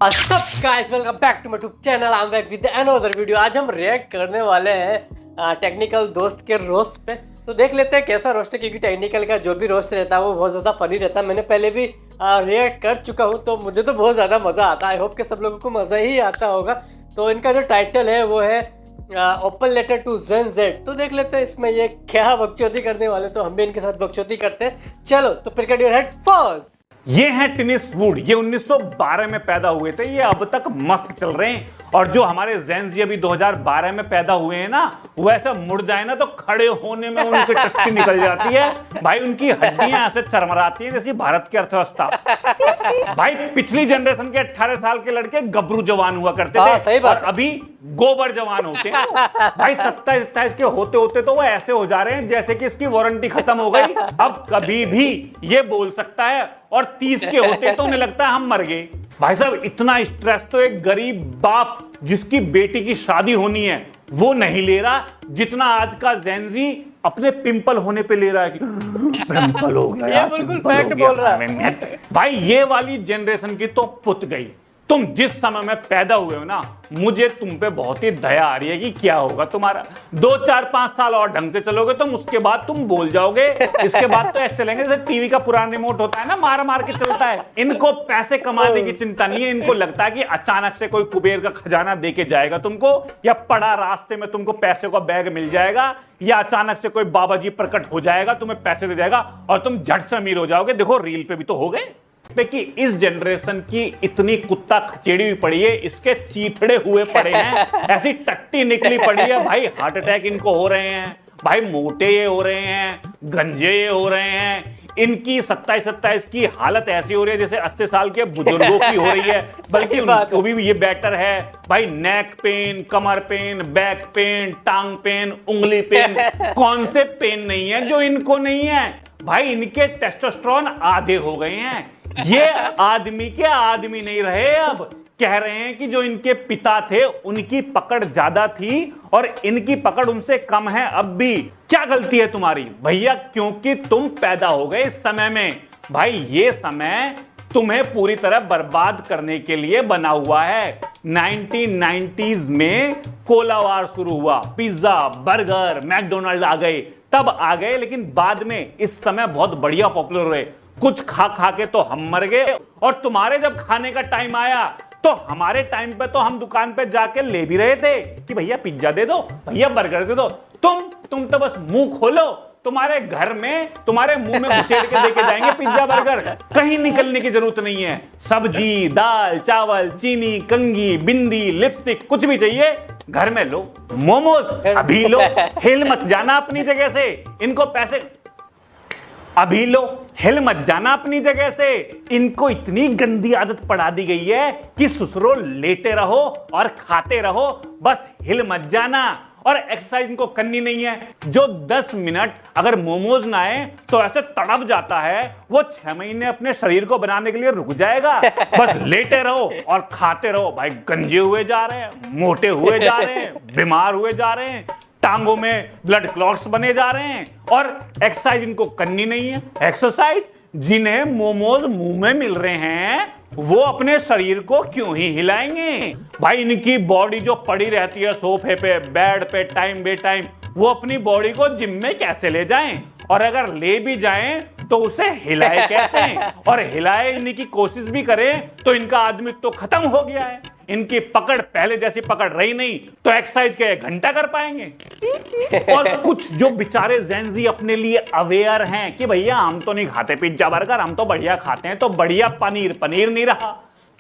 What's guys, welcome back to my YouTube channel. I'm back with another video. आज हम react करने वाले हैं टेक्निकल दोस्त के रोस्ट पे। तो देख लेते हैं कैसा रोस्ट है, क्योंकि टेक्निकल का जो भी रोस्ट रहता है वो बहुत ज़्यादा फनी रहता है। मैंने पहले भी रिएक्ट कर चुका हूँ, तो मुझे तो बहुत ज़्यादा मज़ा आता है। आई होप कि सब लोगों को मज़ा ही आता होगा। तो इनका जो टाइटल है वो है open letter to Gen Z. तो देख लेते हैं इसमें ये क्या बकचोदी करने वाले, तो हम भी इनके साथ बकचोदी करते हैं। चलो तो फिर गेट योर हेड फर्स्ट। ये हैं टिनिस वुड। ये 1912 में पैदा हुए थे। ये अब तक मस्त चल रहे हैं। और जो हमारे जेन जी अभी 2012 में पैदा हुए हैं ना, वो ऐसा मुड़ जाए ना तो खड़े होने में उनकी टट्टी निकल जाती है भाई। उनकी हड्डियां ऐसे चरमराती हैं जैसी भारत की अर्थव्यवस्था। भाई पिछली जनरेशन के 18 साल के लड़के गबरू जवान हुआ करते थे, सही बात। और अभी गोबर जवान होते हैं भाई। 27-28 के होते होते तो वो ऐसे हो जा रहे हैं जैसे कि इसकी वारंटी खत्म हो गई, अब कभी भी ये बोल सकता है। और 30 के होते तो उन्हें लगता है हम मर गए। भाई साहब इतना स्ट्रेस तो एक गरीब बाप जिसकी बेटी की शादी होनी है वो नहीं ले रहा, जितना आज का जेनजी अपने पिंपल होने पे ले रहा है कि पिंपल हो गया। ये बिल्कुल फैक्ट बोल रहा है भाई। ये वाली जनरेशन की तो पुत गई। तुम जिस समय में पैदा हुए हो ना, मुझे तुम पे बहुत ही दया आ रही है कि क्या होगा तुम्हारा। 2-4-5 साल और ढंग से चलोगे तुम, उसके बाद तुम बोल जाओगे। इसके बाद तो ऐसे चलेंगे जैसे टीवी का पुराना रिमोट होता है ना, मार मार के चलता है। इनको पैसे कमाने की चिंता नहीं है। इनको लगता है कि अचानक से कोई कुबेर का खजाना दे के जाएगा तुमको, या पड़ा रास्ते में तुमको पैसे का बैग मिल जाएगा, या अचानक से कोई बाबा जी प्रकट हो जाएगा, तुम्हें पैसे दे जाएगा और तुम झट से अमीर हो जाओगे। देखो रील पे भी तो हो गए। देखिए इस जनरेशन की इतनी कुत्ता खचेड़ी हुई पड़ी है, इसके चीथड़े हुए पड़े हैं, ऐसी टट्टी निकली पड़ी है भाई। हार्ट अटैक इनको हो रहे हैं भाई, मोटे ये हो रहे हैं, गंजे ये हो रहे हैं। इनकी 27-27 की हालत ऐसी हो रही है जैसे 80 साल के बुजुर्गों की हो रही है। बल्कि उनको भी ये बेटर है भाई। नेक पेन, कमर पेन, बैक पेन, टांग पेन, उंगली पेन, कौन से पेन नहीं है जो इनको नहीं है भाई। इनके टेस्टोस्टेरोन आधे हो गए हैं। ये आदमी के आदमी नहीं रहे। अब कह रहे हैं कि जो इनके पिता थे उनकी पकड़ ज्यादा थी और इनकी पकड़ उनसे कम है अब भी। क्या गलती है तुम्हारी भैया? क्योंकि तुम पैदा हो गए इस समय में भाई। ये समय तुम्हें पूरी तरह बर्बाद करने के लिए बना हुआ है। 1990s में कोला वार शुरू हुआ, पिज्जा, बर्गर, मैकडोनल्ड आ गए, तब आ गए। लेकिन बाद में इस समय बहुत बढ़िया पॉपुलर हुए। कुछ खा खा के तो हम मर गए, और तुम्हारे जब खाने का टाइम आया तो हमारे टाइम पे तो हम दुकान पे जाके ले भी रहे थे कि भैया पिज्जा दे दो, भैया बर्गर दे दो। तुम तो बस मुंह खोलो, तुम्हारे घर में तुम्हारे मुंह में घुसेड़ के देके जाएंगे पिज्जा बर्गर। कहीं निकलने की जरूरत नहीं है। सब्जी, दाल, चावल, चीनी, कंघी, बिंदी, लिपस्टिक, कुछ भी चाहिए घर में लो। मोमोज अभी लो, हिल मत जाना अपनी जगह से। इनको पैसे अभी लो, हिल मत जाना अपनी जगह से। इनको इतनी गंदी आदत पड़ा दी गई है कि ससुरो लेटे रहो और खाते रहो, बस हिल मत जाना। और एक्सरसाइज इनको करनी नहीं है। जो 10 मिनट अगर मोमोज ना आए तो ऐसे तड़प जाता है, वो 6 महीने अपने शरीर को बनाने के लिए रुक जाएगा। बस लेटे रहो और खाते रहो भाई। गंजे हुए जा रहे हैं, मोटे हुए जा रहे हैं, बीमार हुए जा रहे हैं, टांगों में ब्लड क्लॉट्स बने जा रहे हैं, और एक्सरसाइज इनको करनी नहीं है। एक्सरसाइज जिन्हें मोमोज मुंह में मिल रहे हैं वो अपने शरीर को क्यों ही हिलाएंगे भाई। इनकी बॉडी जो पड़ी रहती है सोफे पे, बेड पे टाइम बे टाइम, वो अपनी बॉडी को जिम में कैसे ले जाएं? और अगर ले भी जाएं तो उसे हिलाए कैसे? और हिलाने की कोशिश भी करें तो इनका आदमी तो खत्म हो गया है। इनकी पकड़ पहले जैसी पकड़ रही नहीं, तो एक्सरसाइज के 1 घंटा कर पाएंगे। और कुछ जो बेचारे जेनजी अपने लिए अवेयर हैं कि भैया हम तो नहीं खाते पिज्जा बर्गर, हम तो बढ़िया खाते हैं, तो बढ़िया पनीर नहीं रहा,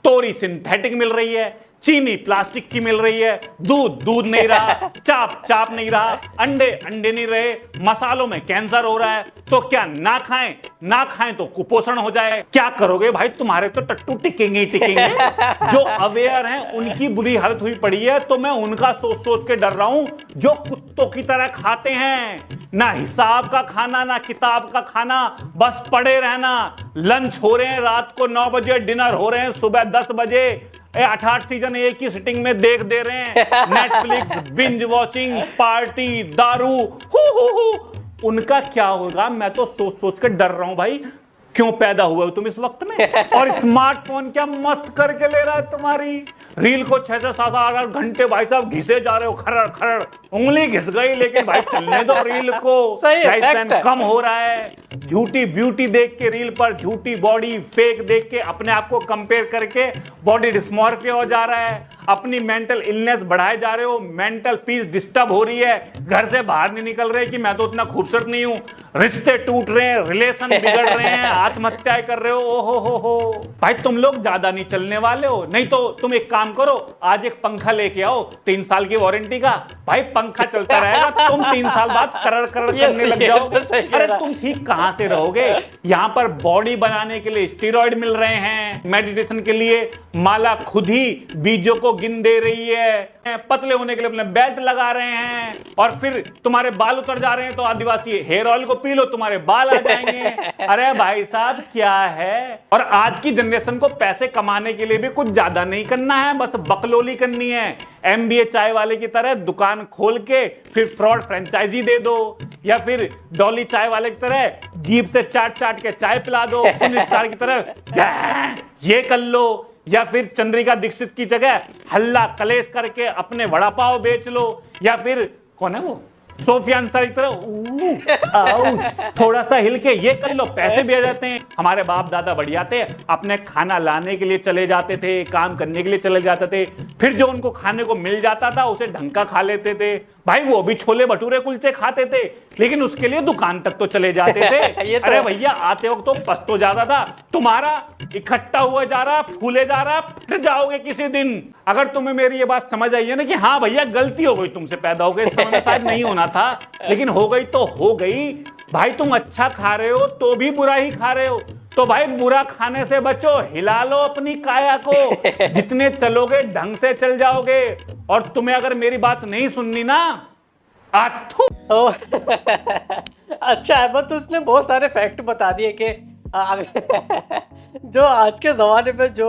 तोरी सिंथेटिक मिल रही है, चीनी प्लास्टिक की मिल रही है, दूध नहीं रहा, चाप नहीं रहा, अंडे नहीं रहे, मसालों में कैंसर हो रहा है। तो क्या ना खाएं तो कुपोषण हो जाए। क्या करोगे भाई? तुम्हारे तो टट्टू टिकेंगे। जो अवेयर हैं उनकी बुरी हालत हुई पड़ी है। तो मैं उनका सोच के डर रहा हूं जो कुत्तों की तरह खाते हैं, ना हिसाब का खाना ना किताब का खाना, बस पड़े रहना। लंच हो रहे हैं रात को 9 बजे, डिनर हो रहे हैं सुबह 10 बजे, 8 सीजन एक ही सिटिंग में देख दे रहे हैं। नेटफ्लिक्स, बिंज वॉचिंग, पार्टी, दारू, हु। उनका क्या होगा? मैं तो सोच के डर रहा हूं भाई। क्यों पैदा हुए हो तुम इस वक्त में? और स्मार्टफोन क्या मस्त करके ले रहा है तुम्हारी रील को 6 से 7 8 घंटे भाई साहब घिसे जा रहे हो, खरड़ खरड़ उंगली घिस गई, लेकिन भाई चलने दो रील को। सही है, लाइफ fact है। कम हो रहा है, झूठी ब्यूटी देख के रील पर, झूठी बॉडी फेक देख के अपने आप को कंपेयर करके बॉडी डिस्मॉर्फिया हो जा रहा है, अपनी मेंटल इलनेस बढ़ाए जा रहे हो, मेंटल पीस डिस्टर्ब हो रही है, घर से बाहर नहीं निकल रहे कि मैं तो उतना खूबसूरत नहीं हूं, रिश्ते टूट रहे हैं, रिलेशन बिगड़ रहे हैं, आत्महत्याएं कर रहे हो। ओहो हो भाई तुम लोग ज्यादा नहीं चलने वाले हो। नहीं तो तुम एक काम करो, आज एक पंखा लेके आओ 3 साल की वारंटी का, भाई पंखा चलता रहेगा, तुम 3 साल बाद करड़ करड़ करने लग जाओ। तो सही कह अरे रहा। तुम ठीक कहां से रहोगे? यहाँ पर बॉडी बनाने के लिए स्टेरॉइड मिल रहे हैं, मेडिटेशन के लिए माला खुद ही बीजों को गिन दे रही है, पतले होने के लिए अपने बेल्ट लगा रहे हैं, और फिर तुम्हारे बाल उतर जा रहे हैं तो आदिवासी हेयर ऑयल को पी लो तुम्हारे बाल आ जाएंगे। अरे भाई साहब क्या है? और आज की जनरेशन को पैसे कमाने के लिए भी कुछ ज्यादा नहीं करना है, बस बकलोली करनी है। MBA चाय वाले की तरह दुकान खोल के फिर फ्रॉड फ्रेंचाइजी दे दो, या फिर डॉली चाय वाले की तरह जीप से चाट चाट के चाय पिला दो, स्टार की तरह ये कर लो, या फिर चंद्रिका दीक्षित की जगह हल्ला कलेश करके अपने वड़ा पाव बेच लो, या फिर कौन है वो सोफिया अंसारी की तरह आउच थोड़ा सा हिल के ये कर लो, पैसे भी आ जाते हैं। हमारे बाप दादा बढ़िया थे, अपने खाना लाने के लिए चले जाते थे, काम करने के लिए चले जाते थे, फिर जो उनको खाने को मिल जाता था उसे ढंग का खा लेते थे। भाई वो भी छोले भटूरे कुलचे खाते थे, लेकिन उसके लिए दुकान तक तो चले जाते थे। ये तो अरे भैया आते वक्त तो पस तो ज्यादा था, तुम्हारा इकट्ठा हुआ जा रहा, फूले जा रहा, फिर जाओगे किसी दिन। अगर तुम्हें मेरी ये बात समझ आई है ना कि हाँ भैया गलती हो गई, तुमसे पैदा हो गए, इस समय में शायद नहीं होना था, लेकिन हो गई तो हो गई। भाई तुम अच्छा खा रहे हो तो भी बुरा ही खा रहे हो, तो भाई बुरा खाने से बचो, हिला लो अपनी काया को, जितने चलोगे ढंग से चल जाओगे। और तुम्हें अगर मेरी बात नहीं सुननी ना, आथू अच्छा है, बस उसने बहुत सारे फैक्ट बता दिए कि जो आज के ज़माने में जो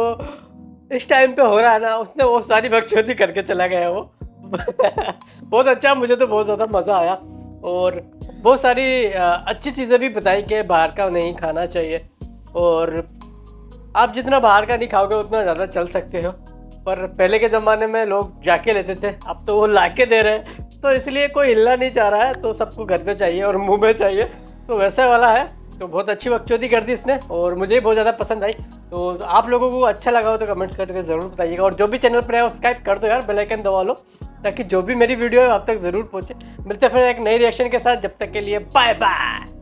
इस टाइम पे हो रहा है ना, उसने वो सारी बकचोदी करके चला गया वो। बहुत अच्छा, मुझे तो बहुत ज़्यादा मज़ा आया, और बहुत सारी अच्छी चीज़ें भी बताई कि बाहर का नहीं खाना चाहिए, और आप जितना बाहर का नहीं खाओगे उतना ज़्यादा चल सकते हो। पर पहले के ज़माने में लोग जाके लेते थे, अब तो वो लाके दे रहे हैं, तो इसलिए कोई हिलना नहीं चाह रहा है, तो सबको घर पे चाहिए और मुंह में चाहिए, तो वैसे वाला है। तो बहुत अच्छी बकचोदी कर दी इसने, और मुझे बहुत ज़्यादा पसंद आई। तो आप लोगों को अच्छा लगा हो तो कमेंट करके ज़रूर बताइएगा, और जो भी चैनल पर है सब्सक्राइब कर दो यार, बेल आइकन दबा लो, ताकि जो भी मेरी वीडियो है आप तक ज़रूर पहुँचे। मिलते हैं फिर एक नई रिएक्शन के साथ, जब तक के लिए बाय बाय।